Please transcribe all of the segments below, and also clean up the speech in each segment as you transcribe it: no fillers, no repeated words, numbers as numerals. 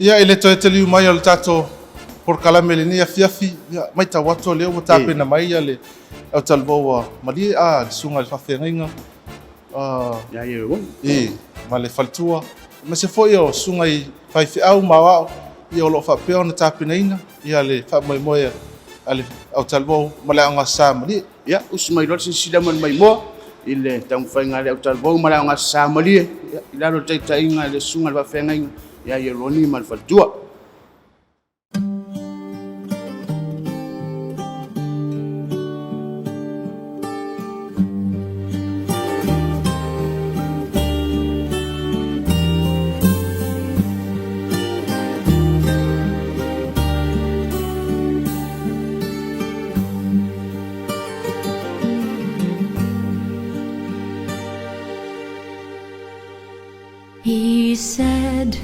Ia ele toi te liu mai o le tato por kalamele ni afiafi ia mai ta wato le o tape na mai ale Autalavoa mali a sunga le fafenga Ya ye wo. Ma le faltua ma se foi o sunga I fai fi au mawa ia lo fa pe ona tape na ina ia le fa mai moe ale Autalavoa ma le anga sa mali Ya usmai lo sida man mai mo ile tang fai ngale Autalavoa ma la nga sa mali ila lo tai ngale sunga le fafenga ya ye roni mal faltua. He said,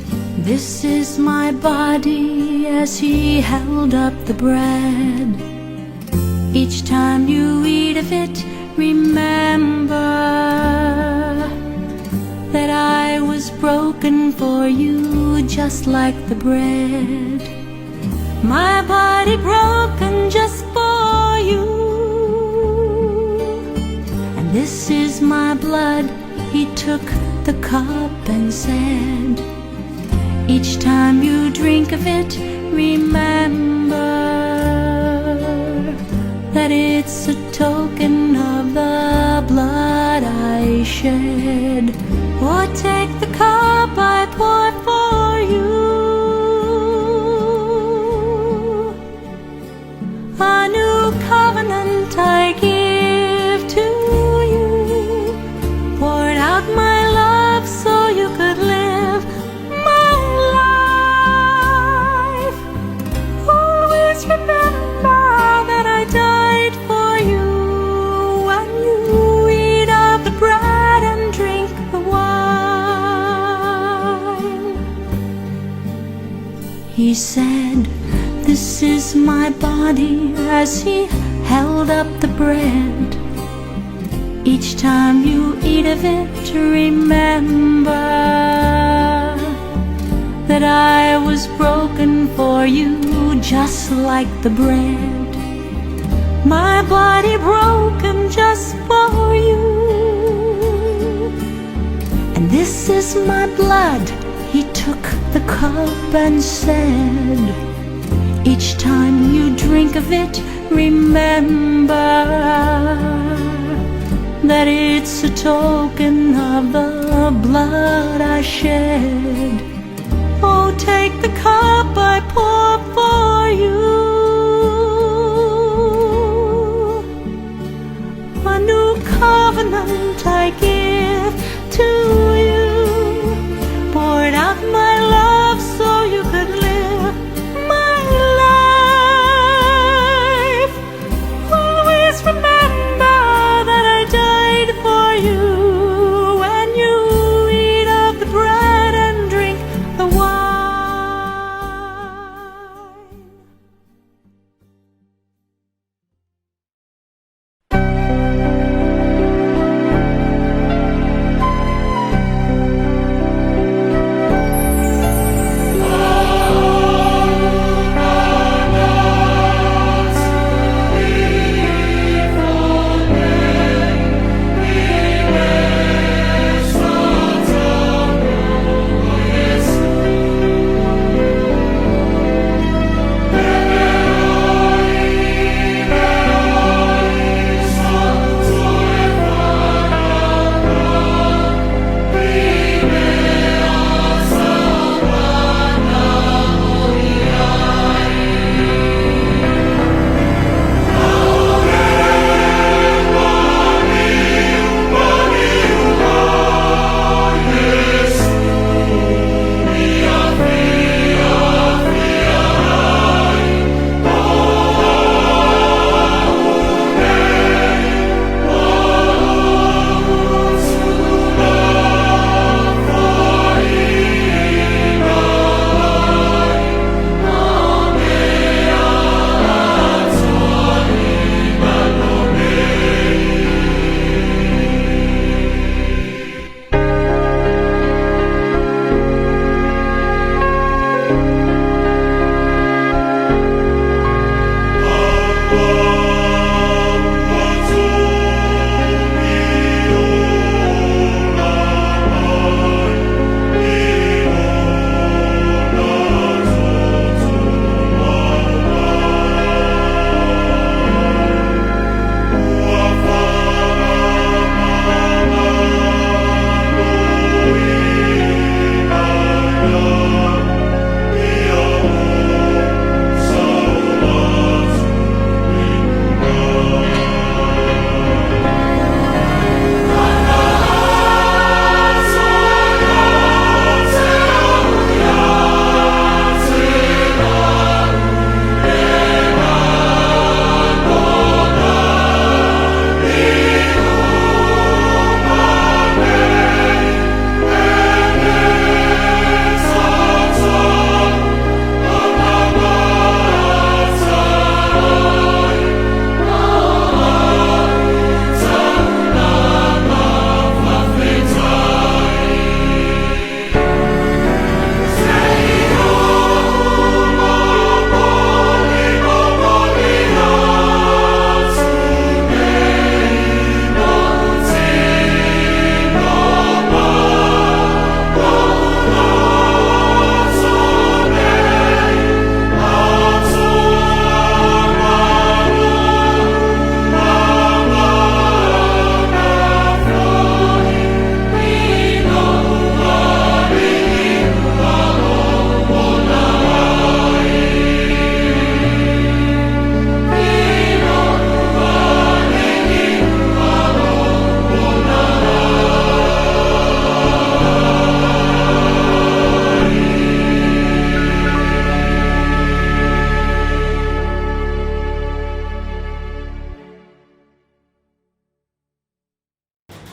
"This is my body," as he held up the bread. Each time you eat of it, remember that I was broken for you, just like the bread. My body broken just for you. And this is my blood. He took the cup and said, "Each time you drink of it, remember that it's a token of the blood I shed. Or take the cup I poured for you, a new covenant I give to you, poured out my love so you could live my life. Always remember that I died for you when you eat of the bread and drink the wine." He said, "This is my body," as he held up the bread. Each time you eat of it, remember that I was broken for you, just like the bread. My body broken just for you. And this is my blood. He took the cup and said, "Each time you drink of it, remember that it's a token of the blood I shed. Oh, take the cup I poured for you, a new covenant I give to you, poured out my love so you could live my life. Always remember that I died for you when you eat of the bread and drink the wine."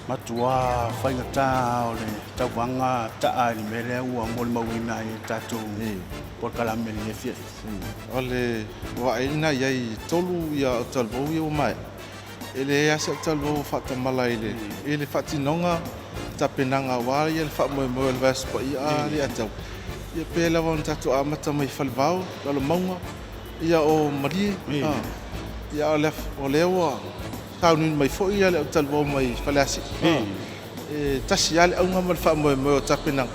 matua whaingata o le Tauvaga taa i mele ua mo le mauina i tātou por kalamele EFKS. O le wa'aina iai tolu ia Autalavoa ia mai. Ele asa Autalavoa whaatamala i le whaatinoga tapenaga wā ia le whaamoemoe le vaspa ia le atau. Ia pēla wā tātou amata mai whalevau, lalo maunga, ia o Marie, ia o leo taunun mai fo ia le Autalavoa mai whaleasi. Tasi ale aunga ma le whaamoemoe o tapenaga.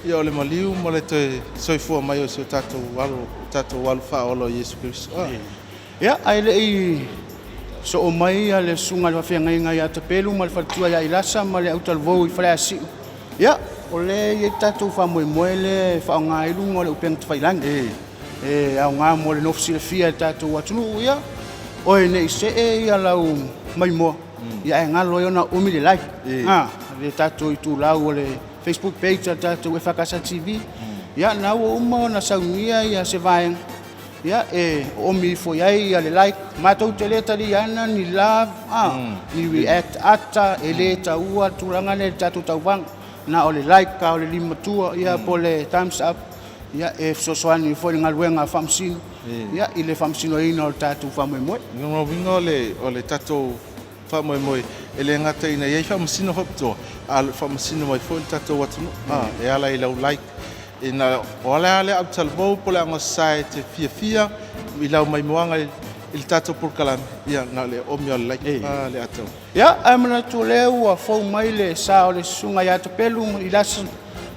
Ia o le maliu mo le te soifua mai o se tātou walu whaolo Yesu Christo. Ia, ai le i so o mai a le sunga le whawhiangainga i atapelu ma le whatua ia i lasa ma le Autalavoa i whaleasi. Ia, o le i tātou whamoemoe le whaonga ilu mo le upenga te whailangi. Au ngā mo le nofisi le fia tātou watunu, ia. Oe ne i se ia lau mai moa. Ia e ngalo i ona umi le like. Le tātou i tū lau o le Facebook page tātou EFKS TV. Ia nau o uma na saungia ia se vaenga. Ia e omi fo iai ia le like. Mātou te leta li ana ni love. Ni react ata e le taua tūranga le tātou Tauvaga. Na o le like ka o le lima tua ia po le thumbs up. Ia e fsosoani fo i ngaluenga whamsino. Ia i le whamsino ina o tātou whamoemoe. Winga o le tātou whamoemoe. E le ngata ina iei whamasino hoptoa. A le whamasino mai fo i tātou watunu. E ala i lau like. E na o ale Autalavoa po le anga sae te fia i lau mai moanga i le tātou purkalami. Ia na le omi o le like. Le atau. Ia, ai mana tu leu a fau mai le sa o le sunga ia te pelu i lasa.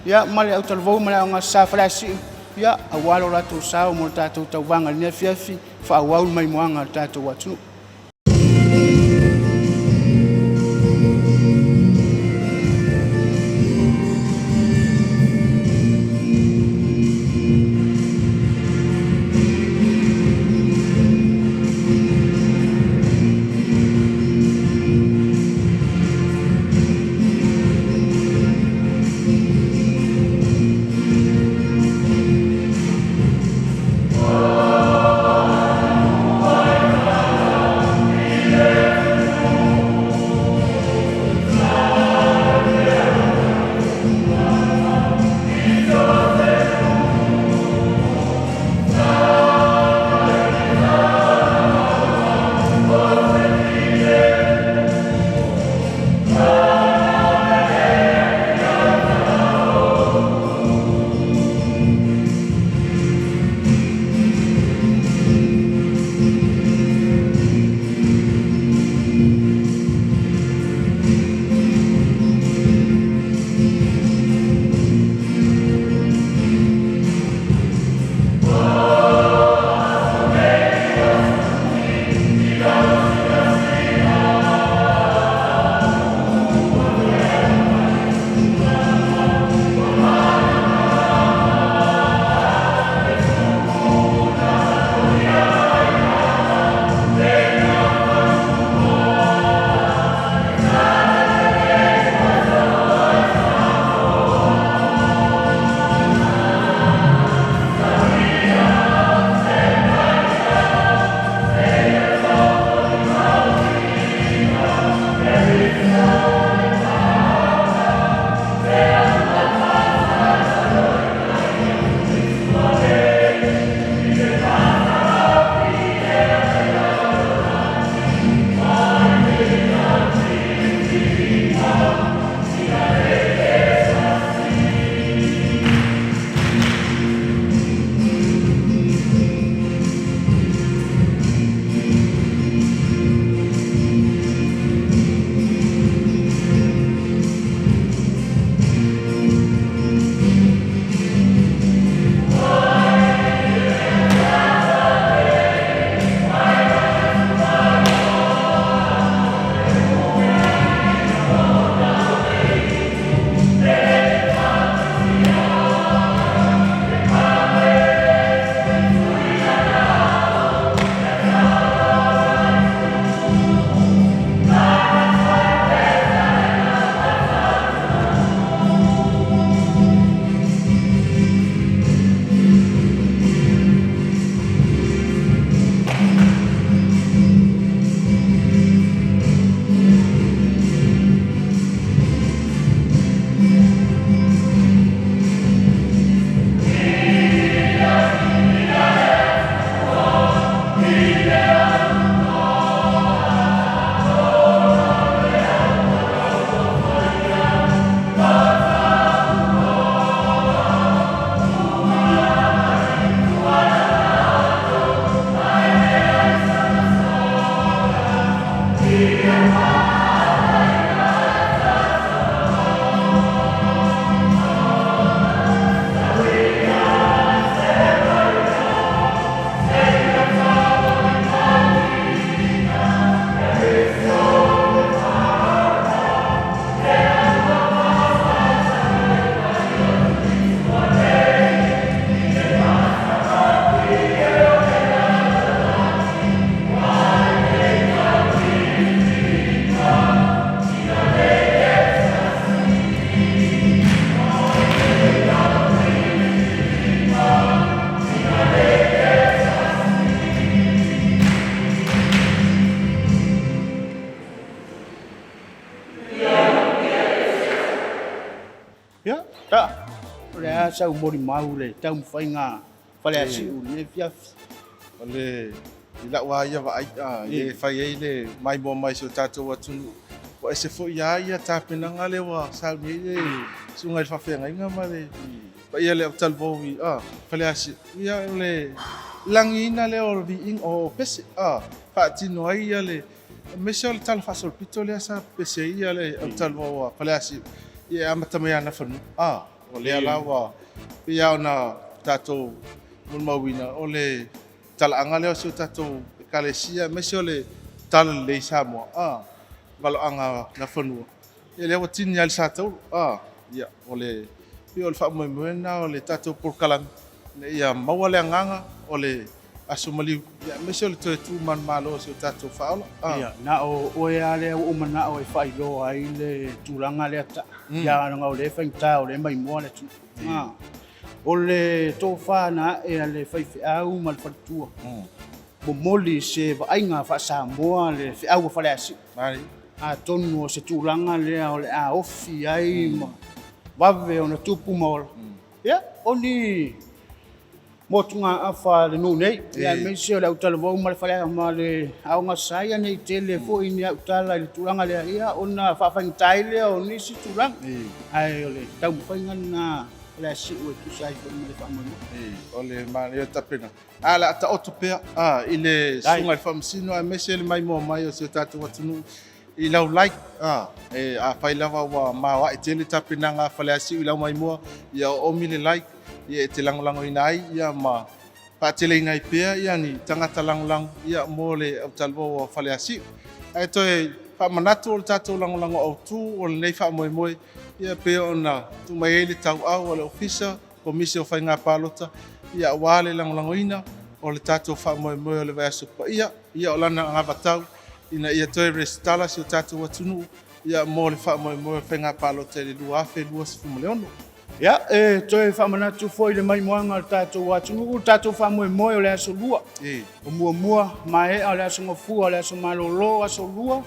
Ia, ma le Autalavoa ma le anga sa whalasi. Ia, a walo ratu sa o mo tātou Tauvaga ni fiafi whaawau mai moanga tātou watunu. Ya, ta. Le asa umori mau le tau mawhainga whale asi ule fiafi. Ole ila wa ia wa ai fai ai le mai mo mai so tatou atunu wa se fo ia tapena le wa sa ni le sungai fa fe ngai nga male pa ia le Autalavoa fale asi ia le langina le o vi in o pese fa tino ai ia le mesol tal fa sol pito le sa pese ia le Autalavoa fale asi ia amata mai ana fanu o le ala wa ia ona tatou mun mawina o le talaanga leo so tatou kalesia mesio le tal le Samoa valo anga na fanua e le watini al satou ia ole pio le fa mo na ole tatou por kalam ia mawale nganga ole asumali ia mesio le tu man malo so tatou faula ia na o ia le o mana o fai lo ai le tulanga le ta ia nga o le fainta o le mai mo le tu o le tofa na e le faife au mal fatua mo moli se ainga fa Samoa le fe au fa le asi mari a tonu se tulanga le o le a ofi ai ma vave ona tupu mo ya oni mo tunga afa le no nei ya me se le Autalavoa mal fa le ma le au nga saia nei tele fo ini Autala le tulanga le ia ona fa fa ntai le oni si tulanga ai ole tau fainga na la si o tu sai ko me fa mo ole ma yo tapena ala ta otopea ile sunga Faamisino a mesel mai mo mai o se tatou atunu I lau like a fai lava wa ma wa tele tapena nga fale asi I lau mai mo ia o mile like ia te langolango ina ai ia ma pa tele ina pea ia ni tangata langolang ia mo le Autalavoa fale asi ai toe fa manatu o tatou langolango au tu o nei fa mo mo ia pe ona tu mai le tau au le ofisa komisi o fai nga palota ia wale langolangoina o le tatou fa mo o le vaso pa ia o lana nga batau ina ia toe restala si o tatou atunu ia mo le fa mo fai nga palota le lua fe lua sifu leono ya toe fa manatu foi le mai moanga tatou atunu tatou fa mo o le aso lua o mua mai o le aso ngofu o le aso malolo aso lua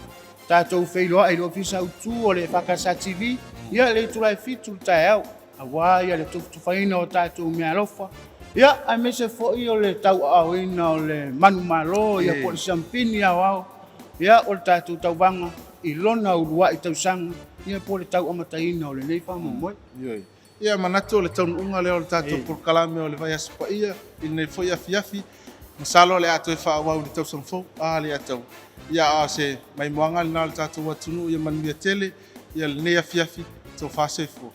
tatou feilo ai le ofisa utu o le fakasa TV ia le tulai fitu tae awa ia le tufu faina o tatou mea lofa ia ai me se foi o le tau awina o le manu malo ia po le sampini awao ia o le tatou Tauvaga I lona urua I tausanga ia po le tau amataina o le nei whamomoe ia manatu o le taununga leo le tatou porkalame o le vai aspa ia I nei foi afiafi masalo le ato e whaawau le tausangfou le atau ia se mai moanga le nao le tatou atunu ia manuia tele ia le nei afiafi so fase fo